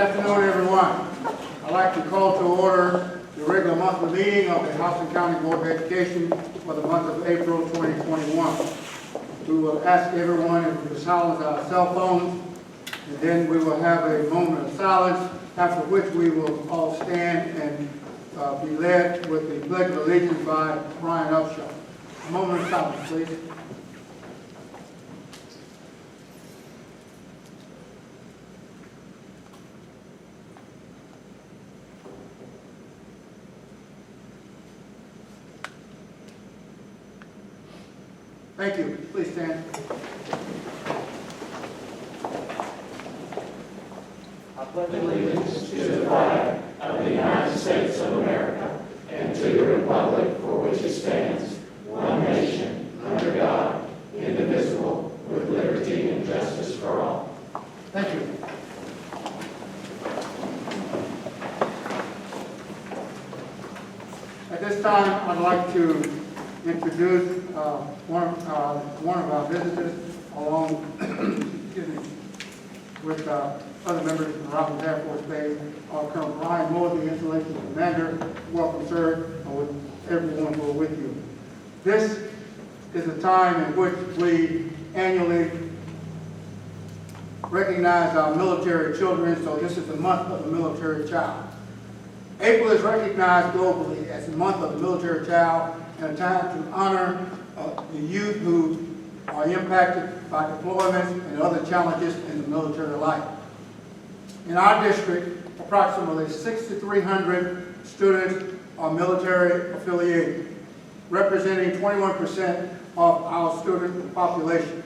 afternoon, everyone. I'd like to call to order the regular monthly meeting of the Houston County Board of Education for the month of April 2021. We will ask everyone if we will silence our cell phones, and then we will have a moment of silence, after which we will all stand and be led with the Pledge of Allegiance by Brian Upshaw. A moment of silence, please. Thank you. Please stand. I pledge allegiance to the flag of the United States of America and to the republic for which it stands, one nation, under God, indivisible, with liberty and justice for all. Thank you. At this time, I'd like to introduce one of our visitors, along with other members from Robbins Air Force Base, Colonel Brian Moore, the installation commander. Welcome, sir, and with everyone who are with you. This is a time in which we annually recognize our military children, so this is the month of the military child. April is recognized globally as the month of the military child, and a time to honor the youth who are impacted by deployments and other challenges in the military life. In our district, approximately 6,300 students are military affiliated, representing 21% of our student population.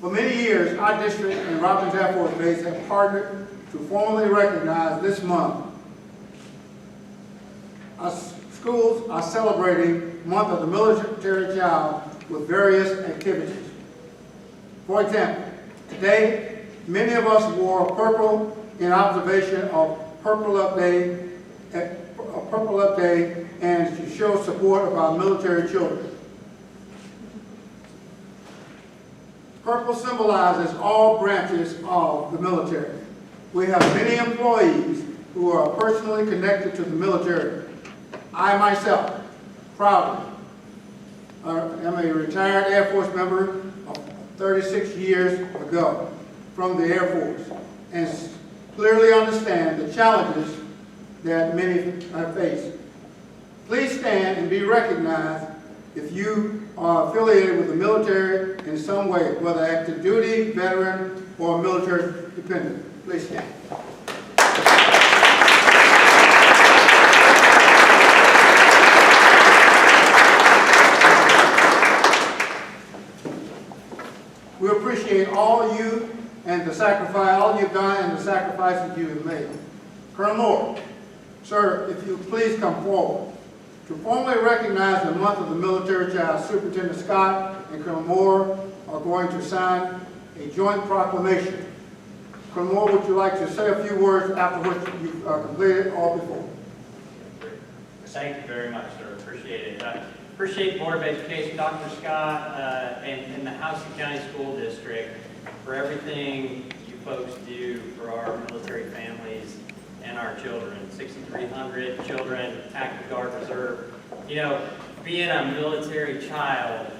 For many years, our district and Robbins Air Force Base have partnered to formally recognize this month. Our schools are celebrating the month of the military child with various activities. For example, today, many of us wore purple in observation of Purple Up Day, and to show support of our military children. Purple symbolizes all branches of the military. We have many employees who are personally connected to the military. I myself, proudly, am a retired Air Force member of 36 years ago from the Air Force, and clearly understand the challenges that many have faced. Please stand and be recognized if you are affiliated with the military in some way, whether active duty, veteran, or military dependent. Please stand. We appreciate all you and the sacrifice, all you've done and the sacrifices you have made. Colonel Moore, sir, if you please come forward. To formally recognize the month of the military child, Superintendent Scott and Colonel Moore are going to sign a joint proclamation. Colonel Moore, would you like to say a few words after which you've completed or before? Thank you very much, sir. Appreciate it. Appreciate the Board of Education, Dr. Scott, and the Houston County School District for everything you folks do for our military families and our children. 6,300 children, active guard reserve. You know, being a military child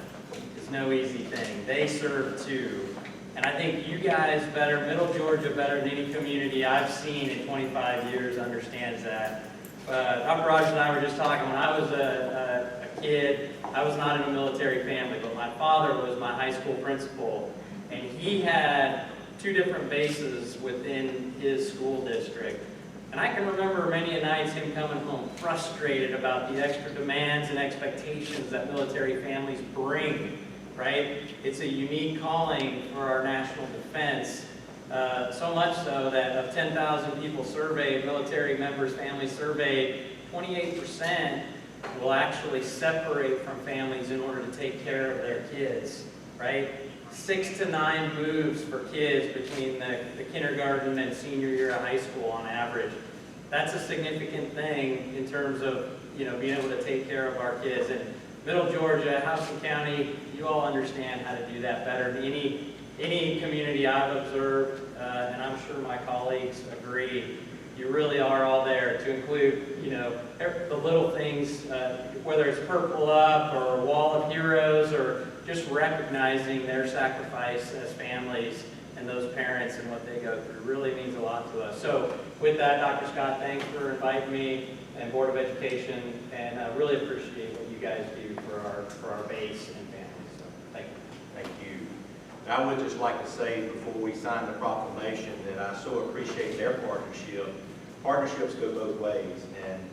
is no easy thing. They serve too. And I think you guys better, Middle Georgia better than any community I've seen in 25 years understands that. Dr. Rogers and I were just talking, when I was a kid, I was not in a military family, but my father was my high school principal, and he had 2 different bases within his school district. And I can remember many nights him coming home frustrated about the extra demands and expectations that military families bring, right? It's a unique calling for our national defense. So much so that of 10,000 people surveyed, military members, families surveyed, 28% will actually separate from families in order to take care of their kids, right? 6 to 9 moves for kids between the kindergarten and senior year of high school on average. That's a significant thing in terms of, you know, being able to take care of our kids. And Middle Georgia, Houston County, you all understand how to do that better than any any community I've observed, and I'm sure my colleagues agree, you really are all there to include, you know, the little things, whether it's Purple Up or Wall of Heroes, or just recognizing their sacrifice as families and those parents and what they go through really means a lot to us. So with that, Dr. Scott, thanks for inviting me, and Board of Education, and I really appreciate what you guys do for our base and families. So thank you. Thank you. And I would just like to say before we sign the proclamation that I so appreciate their partnership. Partnerships go both ways, and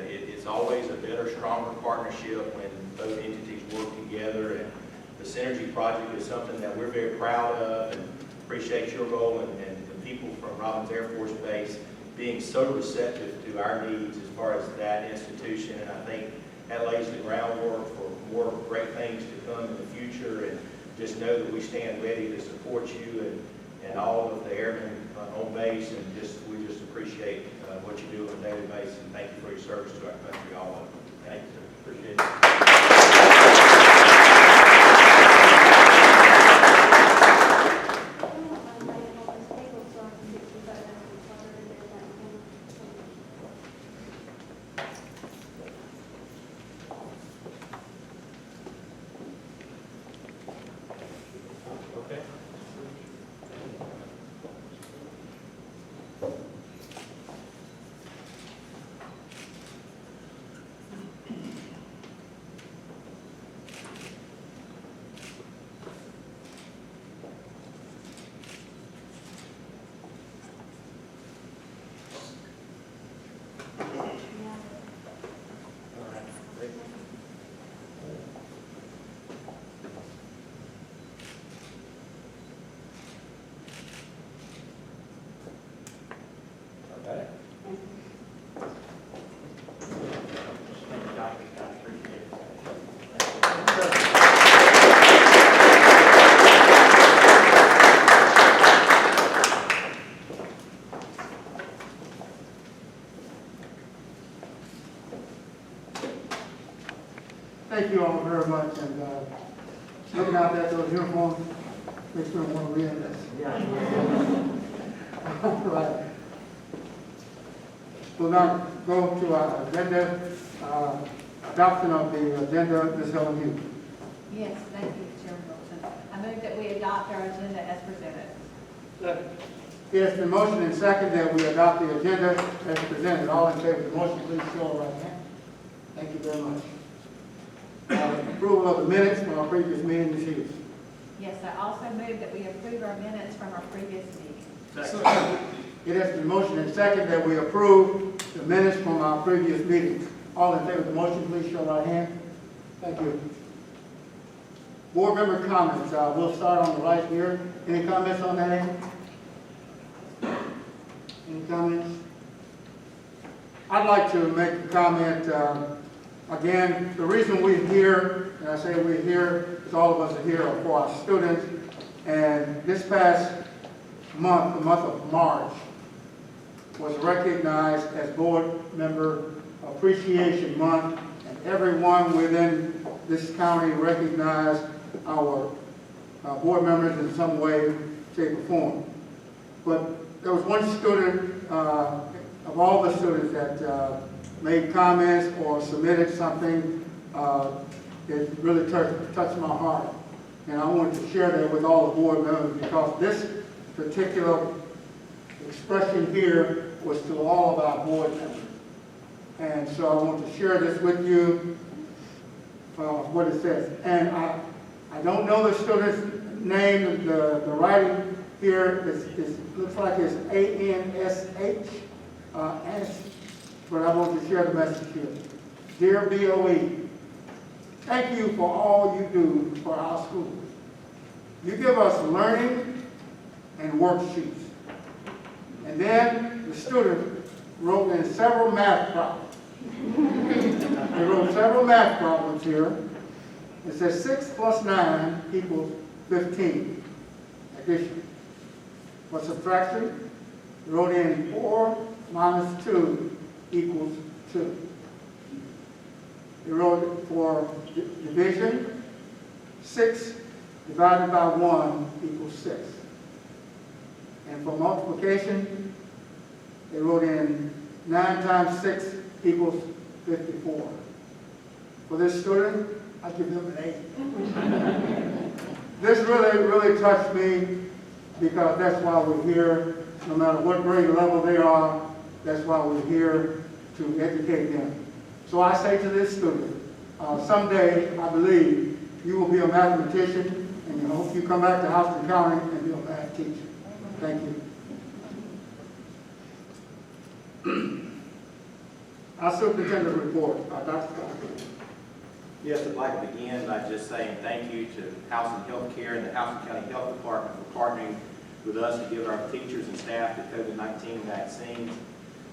it's always a better, stronger partnership when both entities work together. And the Synergy Project is something that we're very proud of, and appreciate your role and the people from Robins Air Force Base being so receptive to our needs as far as that institution. And I think that lays the groundwork for more great things to come in the future. And just know that we stand ready to support you and all of the airmen on base, and we just appreciate what you do on a daily basis. And thank you for your service to our country, all of you. Thank you, sir. Appreciate it. Okay. All right. Great. Okay. Thank you, Dr. Scott. Appreciate Thank you all very much, and looking out at those uniforms, makes me want to re-enlist. All right. We'll now go to our agenda, adoption of the agenda. Ms. Helen Hughes. Yes, thank you, Chairman Wilson. I move that we adopt our agenda as presented. Yes, the motion and second that we adopt the agenda as presented. All in favor of the motion, please show of right hand. Thank you very much. Approval of the minutes from our previous meeting, Ms. Hughes. Yes, I also move that we approve our minutes from our previous meeting. It has been motion and second that we approve the minutes from our previous meetings. All in favor of the motion, please show of right hand. Thank you. Board member comments. We'll start on the right here. Any comments on that end? Any comments? I'd like to make a comment. Again, the reason we're here, and I say we're here, is all of us are here for our students. And this past month, the month of March, was recognized as Board Member Appreciation Month, and everyone within this county recognized our board members in some way, shape, or form. But there was one student, of all the students that made comments or submitted something, it really touched my heart. And I wanted to share that with all the board members, because this particular expression here was to all of our board members. And so I want to share this with you, what it says. And I don't know the student's name. The writing here looks like it's A-N-S-H, but I want to share the message here. Dear BOE, thank you for all you do for our school. You give us learning and worksheets. And then the student wrote in several math problems. They wrote several math problems here. It says 6 plus 9 equals 15. Addition. For subtraction, they wrote in 4 minus 2 equals 2. They wrote it for division. 6 divided by 1 equals 6. And for multiplication, they wrote in 9 times 6 equals 54. For this student, I give them an 8. This really touched me because that's why we're here. No matter what grade level they are, that's why we're here to educate them. So I say to this student, someday, I believe, you will be a mathematician, and I hope you come back to Houston County and be a math teacher. Thank you. Our superintendent report, Dr. Scott. Yes, I'd like to begin by just saying thank you to Houston Healthcare and the Houston County Health Department for partnering with us to give our teachers and staff the COVID-19 vaccines.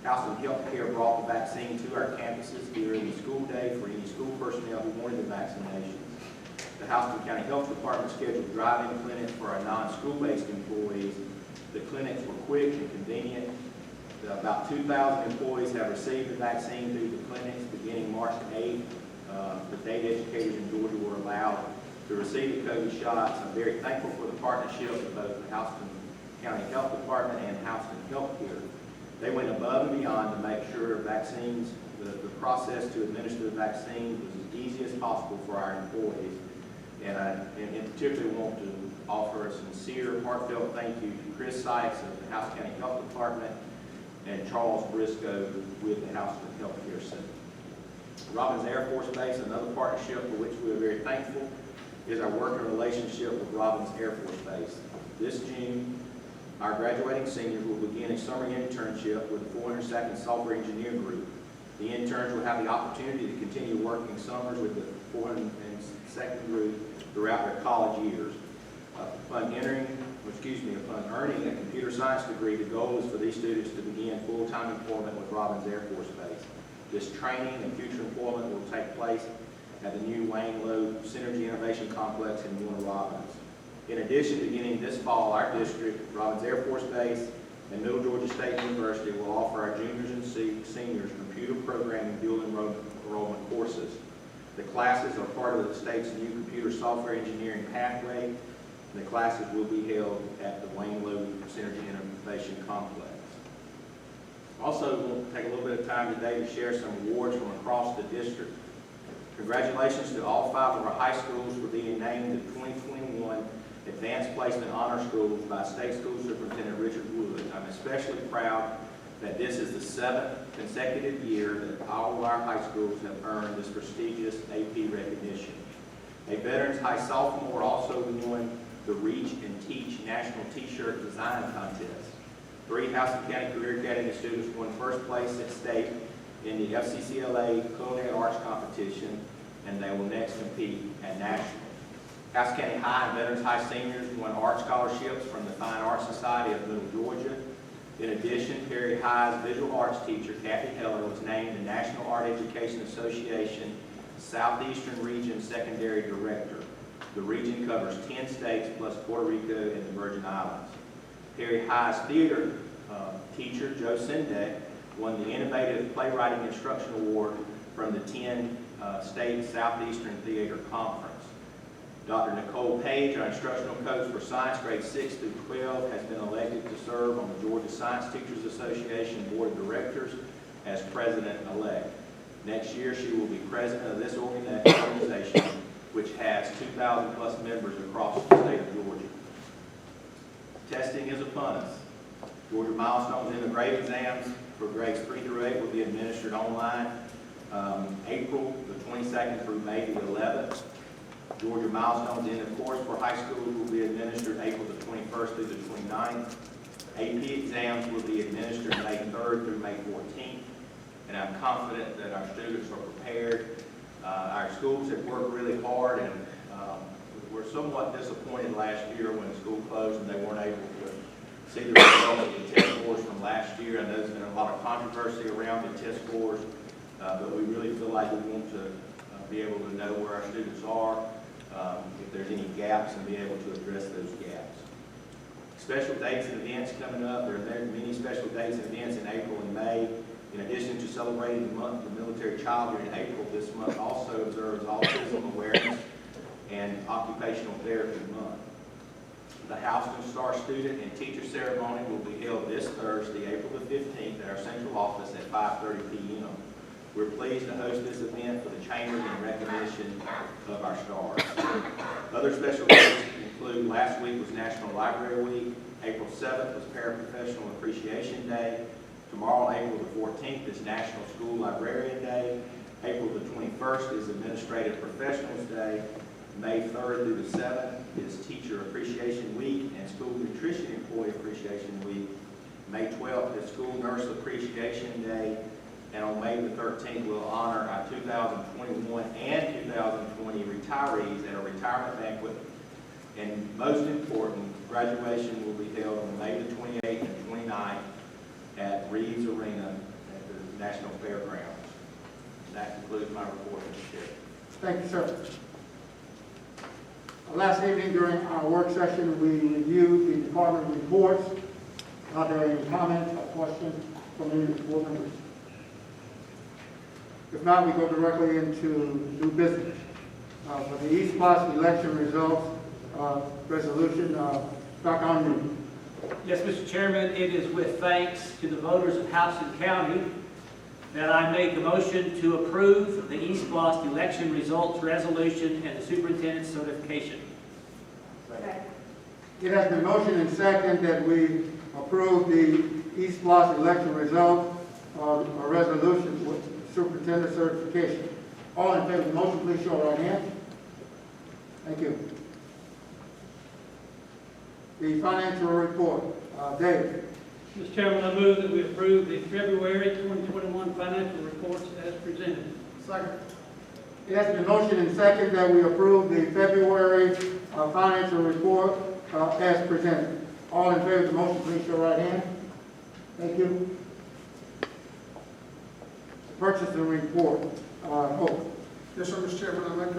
Houston Healthcare brought the vaccine to our campuses during the school day for any school personnel who wanted the vaccinations. The Houston County Health Department scheduled drive-in clinics for our non-school-based employees. The clinics were quick and convenient. About 2,000 employees have received the vaccine through the clinics beginning March 8th. The date educators in Georgia were allowed to receive the COVID shots. I'm very thankful for the partnership of both the Houston County Health Department and Houston Healthcare. They went above and beyond to make sure vaccines, the process to administer the vaccine was as easy as possible for our employees. And I in particular want to offer a sincere, heartfelt thank you to Chris Sykes of the Houston County Health Department and Charles Briscoe with the Houston Healthcare Center. Robbins Air Force Base, another partnership for which we are very thankful, is our working relationship with Robbins Air Force Base. This June, our graduating seniors will begin a summer internship with the 402nd Software Engineer Group. The interns will have the opportunity to continue working summers with the 402nd Group throughout their college years. Upon earning a computer science degree, the goal is for these students to begin full-time employment with Robbins Air Force Base. This training and future employment will take place at the new Wayne Lowe Synergy Innovation Complex in Warner Robins. In addition, beginning this fall, our district, Robbins Air Force Base, and Middle Georgia State University will offer our juniors and seniors computer programming dual enrollment courses. The classes are part of the state's new computer software engineering pathway, and the classes will be held at the Wayne Lowe Synergy Innovation Complex. Also, we'll take a little bit of time today to share some awards from across the district. Congratulations to all 5 of our high schools for being named the 2021 Advanced Placement Honor Schools by State School Superintendent Richard Wood. I'm especially proud that this is the 7th consecutive year that all of our high schools have earned this prestigious AP recognition. A Veterans High sophomore also won the Reach and Teach National T-Shirt Design Contest. 3 Houston County Career Academy students won first place at state in the FCCLA Culinary Arts Competition, and they will next compete at nationals. Houston County High and Veterans High seniors won art scholarships from the Fine Arts Society of Middle Georgia. In addition, Perry High's visual arts teacher, Kathy Heller, was named the National Art Education Association Southeastern Region Secondary Director. The region covers 10 states plus Puerto Rico and the Virgin Islands. Perry High's theater teacher, Joe Sendek, won the Innovative Playwriting Instruction Award from the 10 State Southeastern Theater Conference. Dr. Nicole Page, our instructional coach for science grades 6 through 12, has been elected to serve on the Georgia Science Teachers Association Board of Directors as president-elect. Next year, she will be president of this organization, which has 2,000 plus members across the state of Georgia. Testing is upon us. Georgia milestones in the grade exams for grades 3 through 8 will be administered online April the 22nd through May the 11th. Georgia milestones in the course for high schools will be administered April the 21st through the 29th. AP exams will be administered May 3rd through May 14th. And I'm confident that our students are prepared. Our schools have worked really hard, and we're somewhat disappointed last year when the school closed and they weren't able to see the results of the test scores from last year. I know there's been a lot of controversy around the test scores, but we really feel like we want to be able to know where our students are, if there's any gaps, and be able to address those gaps. Special dates and events coming up. There are many special dates and events in April and May. In addition to celebrating the month of the military child here in April, this month also observes Autism Awareness and Occupational Therapy Month. The Houston Star Student and Teacher Ceremony will be held this Thursday, April the 15th, at our central office at 5:30 p.m. We're pleased to host this event for the Chamber in recognition of our stars. Other special days include last week was National Library Week, April 7th was Paraprofessional Appreciation Day, tomorrow, April the 14th, is National School Librarian Day, April the 21st is Administrative Professionals Day, May 3rd through the 7th is Teacher Appreciation Week and School Nutrition Employee Appreciation Week, May 12th is School Nurse Appreciation Day, and on May the 13th, we'll honor our 2021 and 2020 retirees at a retirement banquet. And most important, graduation will be held on May the 28th and 29th at Reeves Arena at the National Fairgrounds. And that concludes my report, Mr. Chair. Thank you, sir. Last evening during our work session, we reviewed the department reports. Are there any comments or questions from any of the board members? If not, we go directly into new business. For the East Boston election results, resolution, Dr. Unruh. Yes, Mr. Chairman, it is with thanks to the voters of Houston County that I make the motion to approve the East Boston election results resolution and the superintendent's certification. It has been motioned and seconded that we approve the East Boston election results, a resolution with superintendent certification. All in favor of the motion, please show your right hand. Thank you. The financial report, David. Mr. Chairman, I move that we approve the February 2021 financial reports as presented. Second. It has been motioned and seconded that we approve the February financial report as presented. All in favor of the motion, please show your right hand. Thank you. Purchasing report. Hope. Yes, sir, Mr. Chairman, I make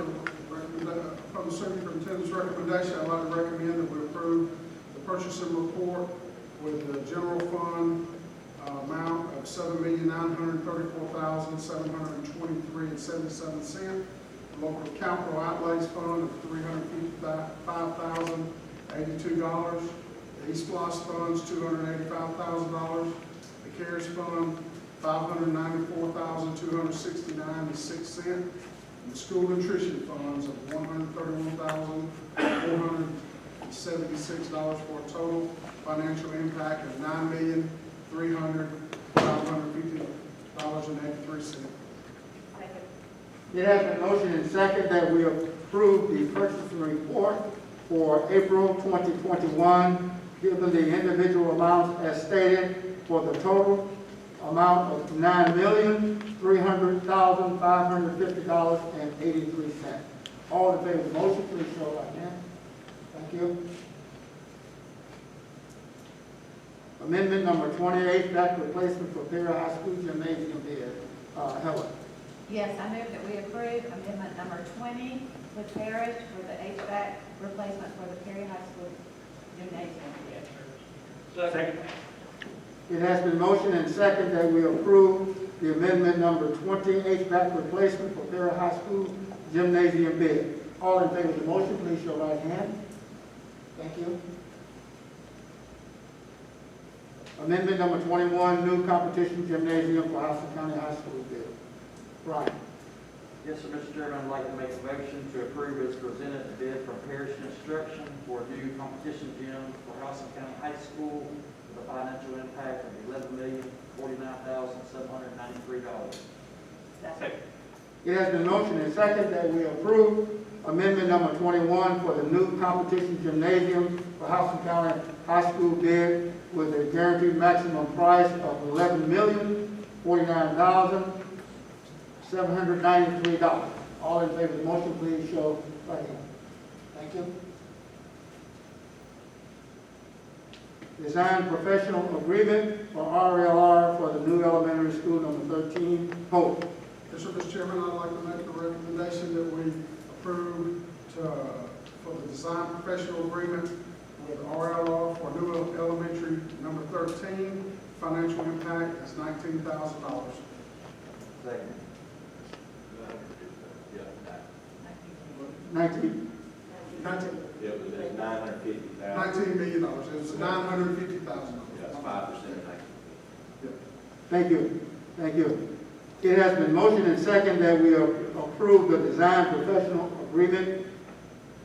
from the superintendent's recommendation, I'd like to recommend that we approve the purchasing report with the general fund amount of $7,934,723.77. The local capital outlays fund of $355,082. The East Blos funds $285,000. The CARES fund $594,269.06. And the school nutrition funds of $131,476 for a total financial impact of $9,300,550.83. It has been motioned and seconded that we approve the purchasing report for April 2021, given the individual amounts as stated for the total amount of $9,300,550.83. All in favor of the motion, please show your right hand. Thank you. Amendment number 28, back replacement for Perry High School gymnasium bid. Helen. Yes, I move that we approve amendment number 20 with Parrish for the HVAC replacement for the Perry High School gymnasium. Second. It has been motioned and seconded that we approve the amendment number 20, HVAC replacement for Perry High School gymnasium bid. All in favor of the motion, please show your right hand. Thank you. Amendment number 21, new competition gymnasium for Houston County High School bid. Brian. Yes, sir, Mr. Chairman, I'd like to make a motion to approve as presented the bid from Parrish Construction for a new competition gym for Houston County High School with a financial impact of $11,049,793. Second. It has been motioned and seconded that we approve amendment number 21 for the new competition gymnasium for Houston County High School bid with a guaranteed maximum price of $11,049,793. All in favor of the motion, please show right hand. Thank you. Design professional agreement for RLR for the new elementary school number 13, Hope. Yes, sir, Mr. Chairman, I'd like to make a recommendation that we approve for the design professional agreement with RLR for new elementary number 13. Financial impact is $19,000. Second. 19. It was at $950,000. $19 million. It was $950,000. That's 5%. Thank you. Thank you. It has been motioned and second that we approve the design professional agreement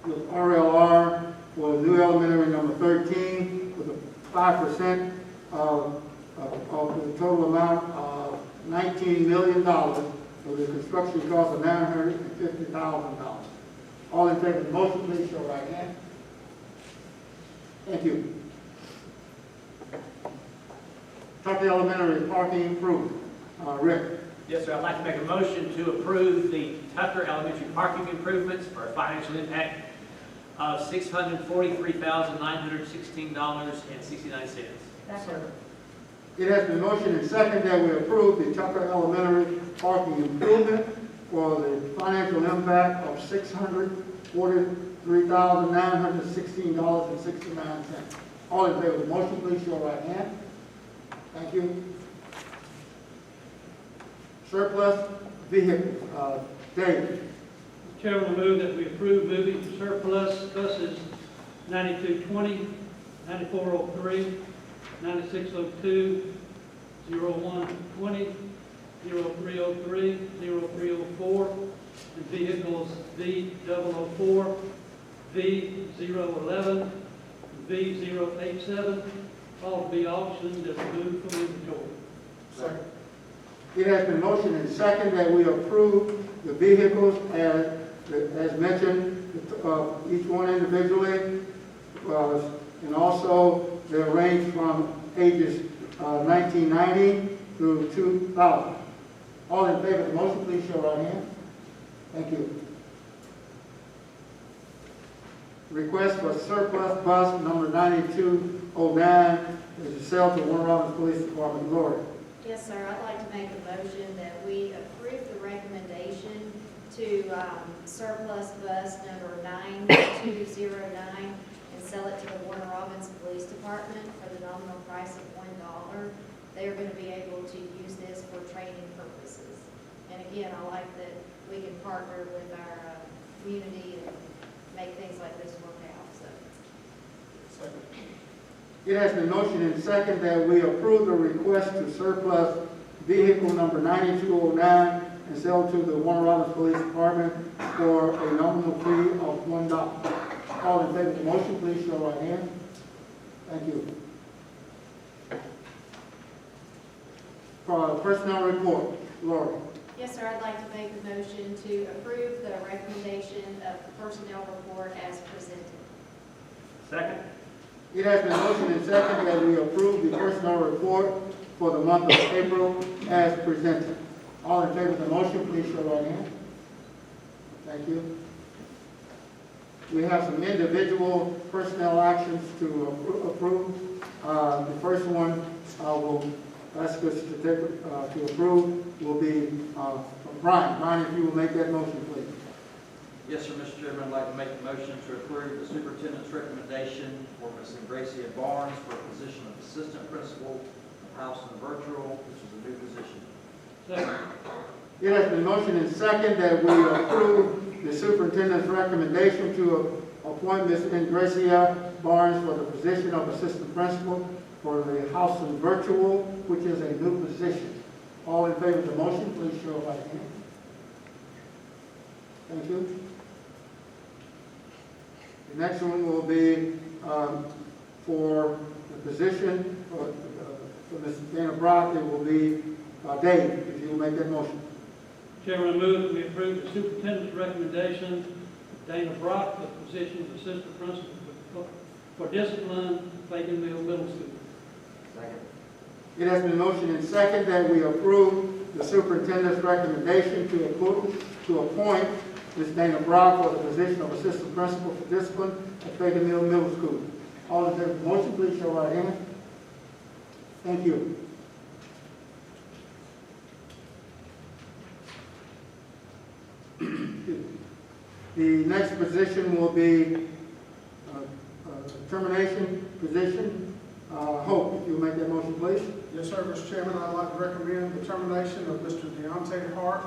with RLR for the new elementary number 13 with a 5% of the total amount of $19 million for the construction cost of $950,000. All in favor of the motion, please show right hand. Thank you. Tucker Elementary parking improvement. Rick. Yes, sir. I'd like to make a motion to approve the Tucker Elementary parking improvements for a financial impact of $643,916.69. Second. It has been motioned and second that we approve the Tucker Elementary parking improvement for the financial impact of $643,916.69. All in favor of the motion, please show right hand. Thank you. Surplus vehicles. Dave. Mr. Chairman, I move that we approve moving surplus buses 9220, 9403, 9602, 0120, 0303, 0304, and vehicles V004, V011, V087, all to be auctioned and removed from inventory. Second. It has been motioned and second that we approve the vehicles as mentioned, each one individually, and also they range from ages 1990 through 2000. All in favor of the motion, please show right hand. Thank you. Request for surplus bus number 9209 is to sell to Warner Robins Police Department. Gloria. Yes, sir. I'd like to make a motion that we approve the recommendation to surplus bus number 9209 and sell it to the Warner Robins Police Department for the nominal price of $1. They are going to be able to use this for training purposes. And again, I like that we can partner with our community and make things like this work out. So. Second. It has been motioned and second that we approve the request to surplus vehicle number 9209 and sell to the Warner Robins Police Department for a nominal fee of $1. All in favor of the motion, please show right hand. Thank you. For personnel report, Lori. Yes, sir. I'd like to make a motion to approve the recommendation of the personnel report as presented. Second. It has been motioned and second that we approve the personnel report for the month of April as presented. All in favor of the motion, please show right hand. Thank you. We have some individual personnel actions to approve. The first one will ask us to approve will be Brian. Brian, if you will make that motion, please. Yes, sir, Mr. Chairman, I'd like to make a motion to approve the superintendent's recommendation for Ms. Ingracia Barnes for a position of assistant principal of House and Virtual, which is a new position. Second. It has been motioned and second that we approve the superintendent's recommendation to appoint Ms. Ingracia Barnes for the position of assistant principal for the House and Virtual, which is a new position. All in favor of the motion, please show by hand. Thank you. The next one will be for the position for Ms. Dana Brock. It will be Dave, if you will make that motion. Chairman, I move that we approve the superintendent's recommendation of Dana Brock for the position of assistant principal for discipline, Clayton Middle School. Second. It has been motioned and second that we approve the superintendent's recommendation to appoint Ms. Dana Brock for the position of assistant principal for discipline at Clayton Middle School. All in favor of the motion, please show right hand. Thank you. The next position will be termination position. Hope, if you will make that motion, please. Yes, sir, Mr. Chairman, I'd like to recommend the termination of Mr. Deontay Hart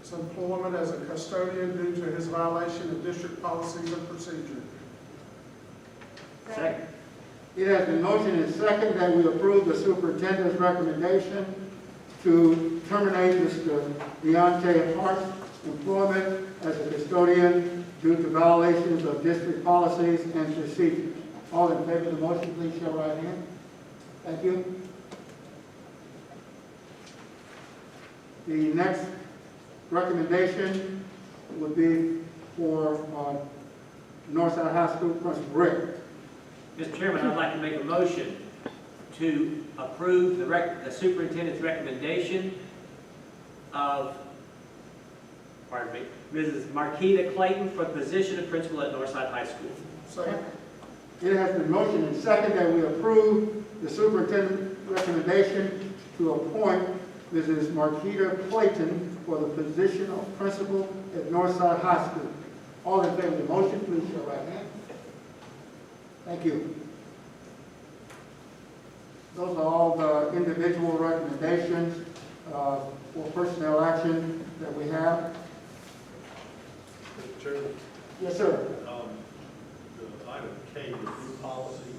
as employment as a custodian due to his violation of district policies and procedure. Second. It has been motioned and second that we approve the superintendent's recommendation to terminate Mr. Deontay Hart's employment as a custodian due to violations of district policies and procedures. All in favor of the motion, please show right hand. Thank you. The next recommendation would be for Northside High School Principal Rick. Mr. Chairman, I'd like to make a motion to approve the superintendent's recommendation of, pardon me, Mrs. Marquita Clayton for the position of principal at Northside High School. Second. It has been motioned and second that we approve the superintendent's recommendation to appoint Mrs. Marquita Clayton for the position of principal at Northside High School. All in favor of the motion, please show right hand. Thank you. Those are all the individual recommendations for personnel action that we have. Mr. Chairman, Yes, sir. the item K, review policy,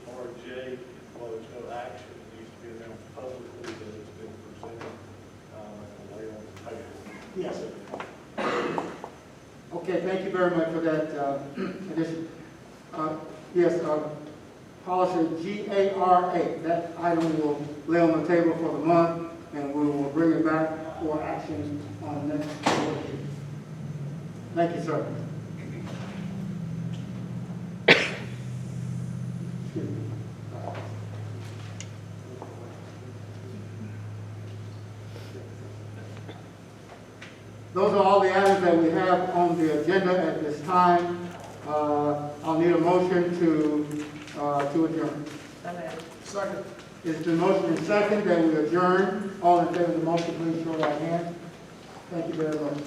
GARJ, while there's no action, it needs to be announced publicly that it's been presented, and lay on the table. Yes, sir. Okay, thank you very much for that addition. Yes, policy GARA, that item will lay on the table for the month, and we will bring it back for action on the next board meeting. Thank you, sir. Excuse me. Those are all the items that we have on the agenda at this time. I'll need a motion to adjourn. Second. It's been motioned and second that we adjourn. All in favor of the motion, please show your hand. Thank you very much.